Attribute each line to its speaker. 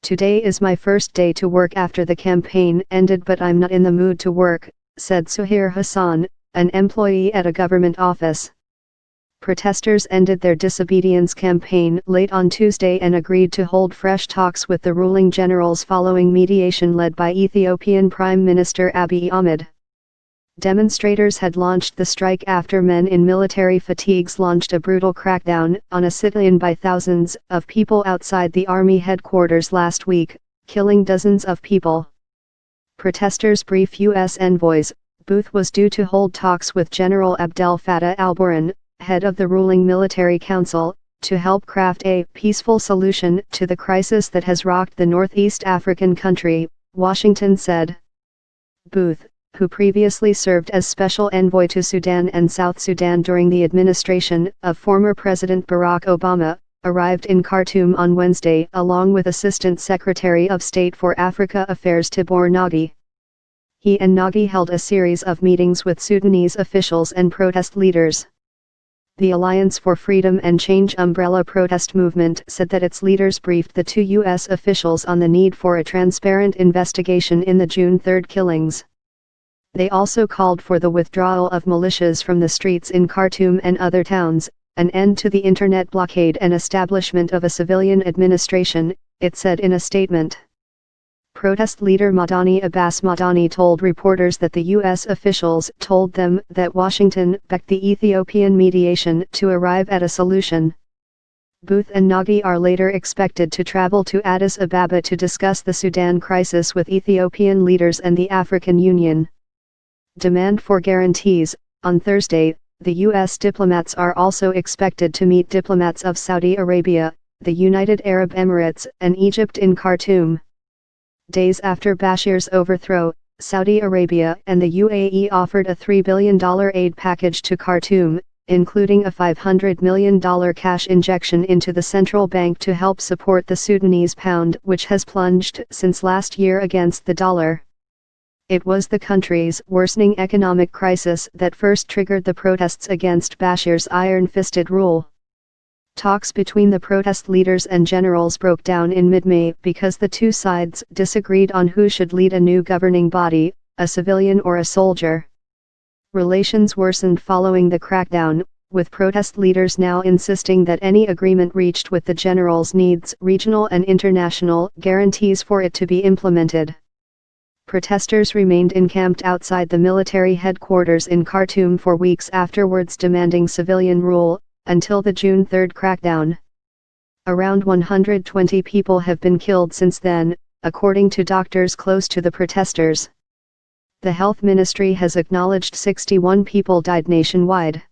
Speaker 1: "Today is my first day to work after the campaign ended, but I'm not in the mood to work," said Suheir Hassan, an employee at a government office. Protesters ended their disobedience campaign late on Tuesday and agreed to hold fresh talks with the ruling generals following mediation led by Ethiopian Prime Minister Abiy Ahmed. Demonstrators had launched the strike after men in military fatigues launched a brutal crackdown on a sit-in by thousands of people outside the army headquarters last week, killing dozens of people. Protesters brief U.S. envoys. Booth was due to hold talks with General Abdel Fattah al-Burhan, head of the ruling military council, to help craft a peaceful solution to the crisis that has rocked the Northeast African country, Washington said. Booth, who previously served as special envoy to Sudan and South Sudan during the administration of former President Barack Obama, arrived in Khartoum on Wednesday along with Assistant Secretary of State for Africa Affairs Tibor Nagy. He and Nagy held a series of meetings with Sudanese officials and protest leaders. The Alliance for Freedom and Change umbrella protest movement said that its leaders briefed the two U.S. officials on the need for a transparent investigation in the June 3 killings. They also called for the withdrawal of militias from the streets in Khartoum and other towns, an end to the internet blockade and establishment of a civilian administration, it said in a statement. Protest leader Madani Abbas Madani told reporters that the U.S. officials told them that Washington backed the Ethiopian mediation to arrive at a solution. Booth and Nagy are later expected to travel to Addis Ababa to discuss the Sudan crisis with Ethiopian leaders and the African Union. Demand for guarantees. On Thursday, the U.S. diplomats are also expected to meet diplomats of Saudi Arabia, the United Arab Emirates, and Egypt in Khartoum. Days after Bashir's overthrow, Saudi Arabia and the UAE offered a $3 billion aid package to Khartoum, including a $500 million cash injection into the central bank to help support the Sudanese pound, which has plunged since last year against the dollar. It was the country's worsening economic crisis that first triggered the protests against Bashir's iron-fisted rule. Talks between the protest leaders and generals broke down in mid-May because the two sides disagreed on who should lead a new governing body, a civilian or a soldier. Relations worsened following the crackdown, with protest leaders now insisting that any agreement reached with the generals needs regional and international guarantees for it to be implemented. Protesters remained encamped outside the military headquarters in Khartoum for weeks afterwards, demanding civilian rule, until the June 3 crackdown. Around 120 people have been killed since then, according to doctors close to the protesters. The health ministry has acknowledged 61 people died nationwide.